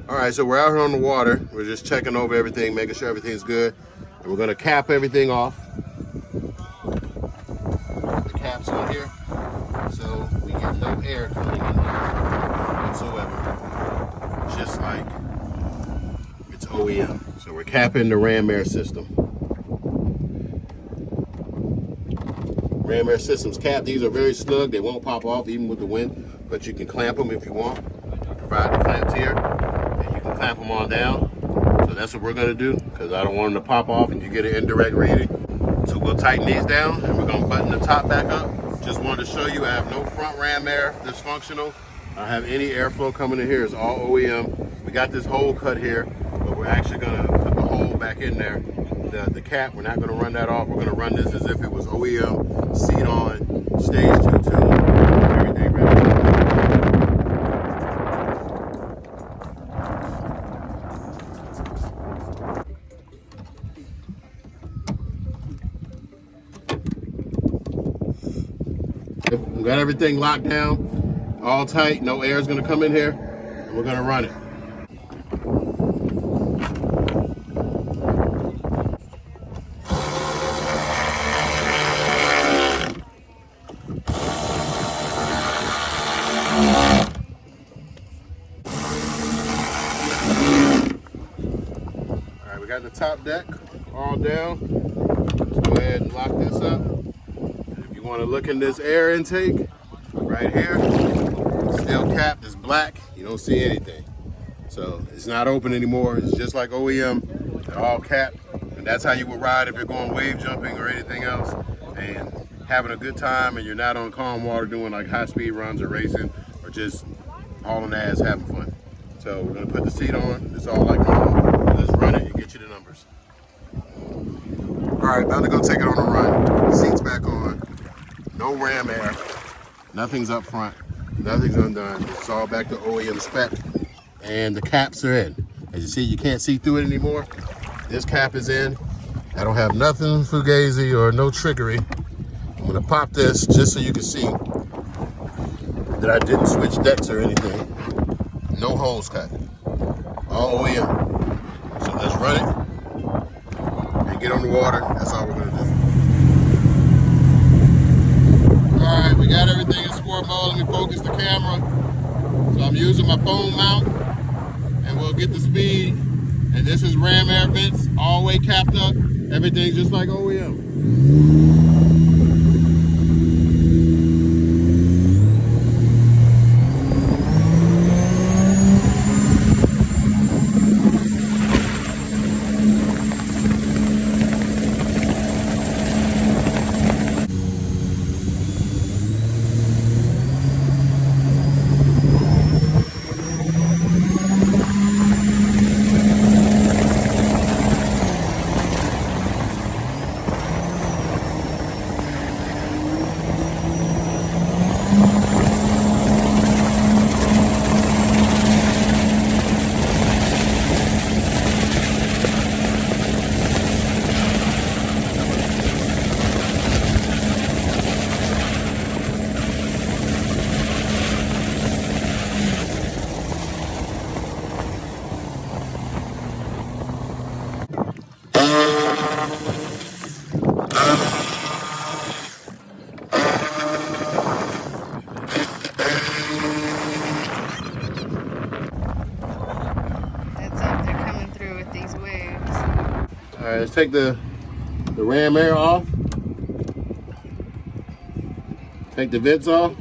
All right, so we're out here on the water. We're just checking over everything, making sure everything's good. And we're gonna cap everything off. The caps on here, so we get no air coming in whatsoever. Just like it's OEM. So we're capping the ram air system. Ram air system's capped. These are very snug. They won't pop off even with the wind, but you can clamp them if you want. Provide the clamps here, and you can clamp them on down. So that's what we're gonna do, because I don't want them to pop off and you get an indirect reading. So we'll tighten these down, and we're gonna button the top back up. Just wanted to show you I have no front ram air dysfunctional. I don't have any airflow coming in here. It's all OEM. We got this hole cut here, but we're actually gonna put the hole back in there. The cap, we're not gonna run that off. We're gonna run this as if it was OEM, seat on, stage 2 tune, everything ready. We got everything locked down, all tight, no air is gonna come in here, and we're gonna run it. All right, we got the top deck all down. Let's go ahead and lock this up. If you want to look in this air intake right here, it's still capped, it's black, you don't see anything. So it's not open anymore. It's just like OEM, they're all capped. And that's how you would ride if you're going wave jumping or anything else and having a good time, and you're not on calm water doing like high speed runs or racing or just hauling ass having fun. So we're gonna put the seat on. It's all like normal. Let's run it and get you the numbers. All right, about to go take it on a run. Seat's back on. No ram air. Nothing's up front. Nothing's undone. It's all back to OEM spec. And the caps are in. As you see, you can't see through it anymore. This cap is in. I don't have nothing fugazi or no trickery. I'm gonna pop this just so you can see that I didn't switch decks or anything. No holes cut. All OEM. So let's run it and get on the water. That's all we're gonna do. All right, we got everything in sport mode. Let me focus the camera. So I'm using my phone mount, and we'll get the speed. And this is ram air vents, all the way capped up. Everything's just like OEM. All right, let's take the ram air off. Take the vents off.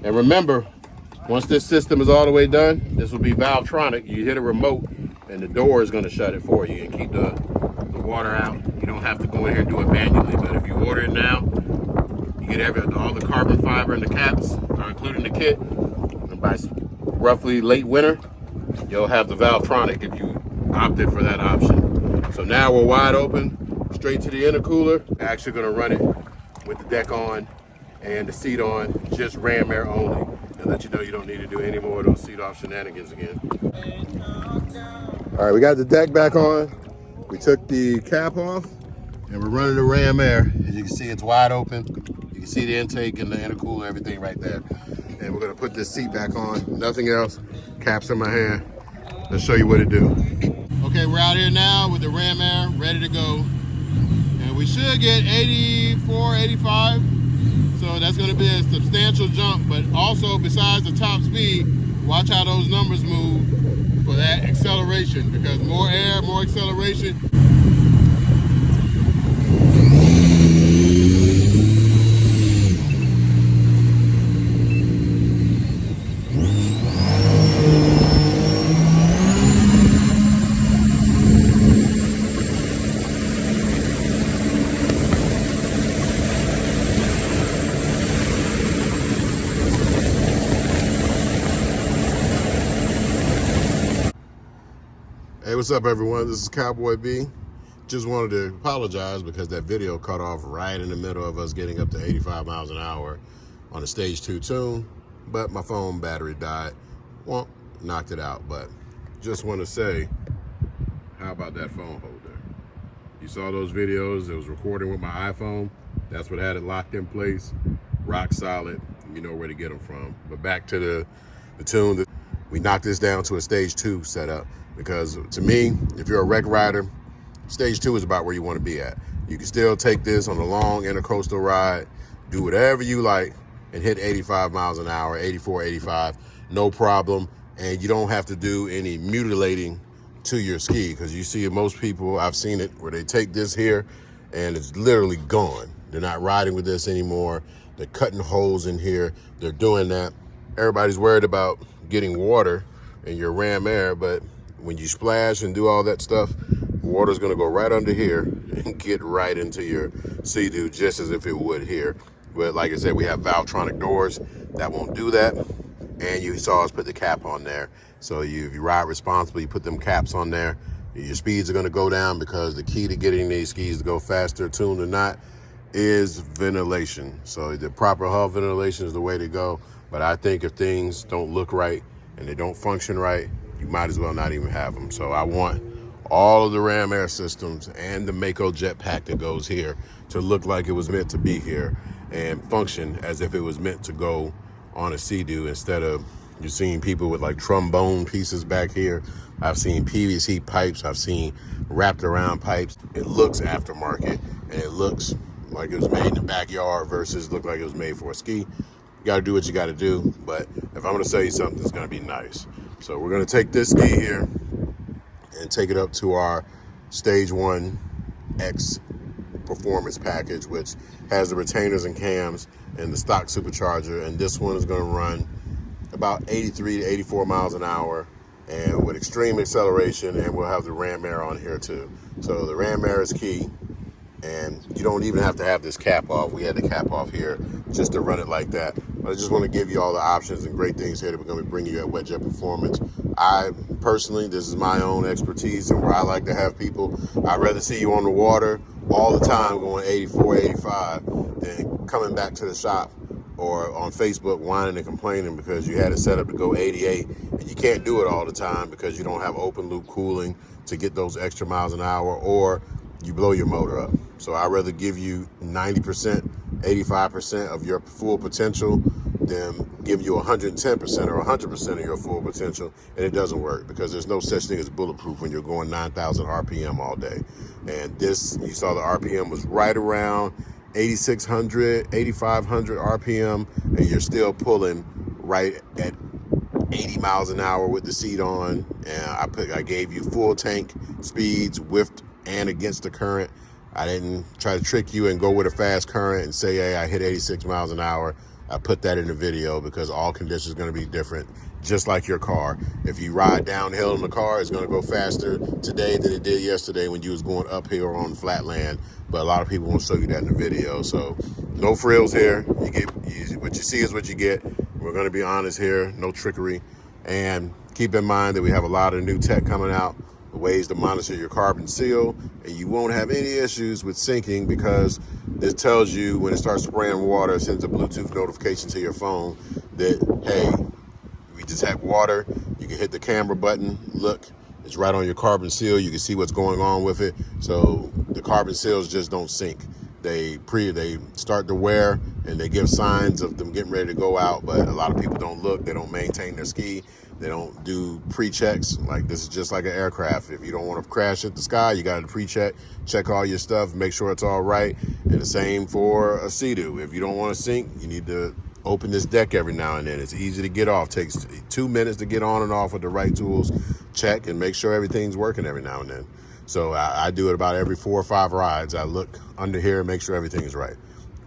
And remember, once this system is all the way done, this will be Valvetronic. You hit a remote and the door is gonna shut it for you and keep the water out. You don't have to go in here and do it manually, but if you order it now, you get all the carbon fiber and the caps are included in the kit. And by roughly late winter, you'll have the Valvetronic if you opted for that option. So now we're wide open, straight to the intercooler. Actually gonna run it with the deck on and the seat on, just ram air only, and let you know you don't need to do any more of those seat off shenanigans again. All right, we got the deck back on. We took the cap off and we're running the ram air. As you can see, it's wide open. You can see the intake and the intercooler, everything right there. and we're gonna put this seat back on. Nothing else. Caps in my hand. Let's show you what it do. Okay, we're out here now with the Ram Air ready to go. And we should get 84, 85. So that's gonna be a substantial jump, but also besides the top speed, watch how those numbers move for that acceleration, because more air, more acceleration. Hey, what's up everyone? This is Cowboy B. Just wanted to apologize because that video cut off right in the middle of us getting up to 85 miles an hour on a stage 2 tune, but my phone battery died. Well, knocked it out, but just want to say, how about that phone holder? You saw those videos, it was recording with my iPhone. That's what had it locked in place, rock solid. You know where to get them from. But back to the tune, we knocked this down to a stage 2 setup. Because to me, if you're a rec rider, stage 2 is about where you want to be at. You can still take this on a long intercoastal ride, do whatever you like, and hit 85 miles an hour, 84, 85, no problem. And you don't have to do any mutilating to your ski, because you see most people, I've seen it, where they take this here and it's literally gone. They're not riding with this anymore. They're cutting holes in here. They're doing that. Everybody's worried about getting water in your Ram Air, but when you splash and do all that stuff, water's gonna go right under here and get right into your Seadoo just as if it would here. But like I said, we have Valvetronic doors that won't do that. And you saw us put the cap on there. So if you ride responsibly, you put them caps on there, your speeds are gonna go down, because the key to getting these skis to go faster, tuned or not, is ventilation. So the proper hull ventilation is the way to go. But I think if things don't look right and they don't function right, you might as well not even have them. So I want all of the Ram Air systems and the Mako jetpack that goes here to look like it was meant to be here and function as if it was meant to go on a Seadoo, instead of you're seeing people with like trombone pieces back here. I've seen PVC pipes. I've seen wrapped around pipes. It looks aftermarket and it looks like it was made in the backyard versus look like it was made for a ski. You got to do what you got to do. But if I'm going to sell you something, it's going to be nice. So we're going to take this ski here and take it up to our Stage 1 X performance package, which has the retainers and cams and the stock supercharger. And this one is going to run about 83 to 84 miles an hour and with extreme acceleration. And we'll have the Ram Air on here too. So the Ram Air is key. And you don't even have to have this cap off. We had the cap off here just to run it like that. But I just want to give you all the options and great things here that we're going to bring you at Wet Jet Performance. I personally, this is my own expertise and where I like to have people. I'd rather see you on the water all the time going 84, 85 than coming back to the shop or on Facebook whining and complaining because you had it set up to go 88 and you can't do it all the time because you don't have open loop cooling to get those extra miles an hour, or you blow your motor up. So I'd rather give you 90%, 85% of your full potential than give you 110% or 100% of your full potential. And it doesn't work because there's no such thing as bulletproof when you're going 9,000 RPM all day. And this, you saw the RPM was right around 8,600, 8,500 RPM, and you're still pulling right at 80 miles an hour with the seat on. And I gave you full tank speeds with and against the current. I didn't try to trick you and go with a fast current and say, hey, I hit 86 miles an hour. I put that in the video because all conditions are going to be different, just like your car. If you ride downhill in the car, it's going to go faster today than it did yesterday when you was going uphill on flat land. But a lot of people won't show you that in the video. So no frills here. You get what you see is what you get. We're going to be honest here, no trickery. And keep in mind that we have a lot of new tech coming out, ways to monitor your carbon seal, and you won't have any issues with sinking because it tells you when it starts spraying water, it sends a Bluetooth notification to your phone that, hey, we just had water. You can hit the camera button, look, it's right on your carbon seal. You can see what's going on with it. So the carbon seals just don't sink. They start to wear and they give signs of them getting ready to go out, but a lot of people don't look. They don't maintain their ski. They don't do pre-checks. Like, this is just like an aircraft. If you don't want to crash at the sky, you got to pre-check, check all your stuff, make sure it's all right. And the same for a Seadoo. If you don't want to sink, you need to open this deck every now and then. It's easy to get off. Takes 2 minutes to get on and off with the right tools. Check and make sure everything's working every now and then. So I do it about every 4 or 5 rides. I look under here and make sure everything is right.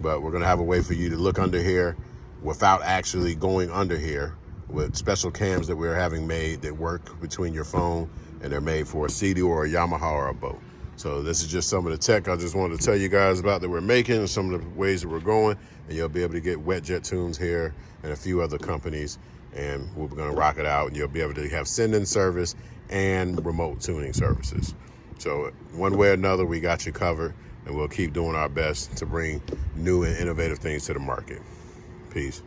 But we're gonna have a way for you to look under here without actually going under here, with special cams that we're having made that work between your phone, and they're made for a Seadoo or a Yamaha or a boat. So this is just some of the tech I just wanted to tell you guys about that we're making, and some of the ways that we're going, and you'll be able to get wet jet tunes here and a few other companies, and we're gonna rock it out, and you'll be able to have send-in service and remote tuning services. So one way or another, we got you covered, and we'll keep doing our best to bring new and innovative things to the market. Peace.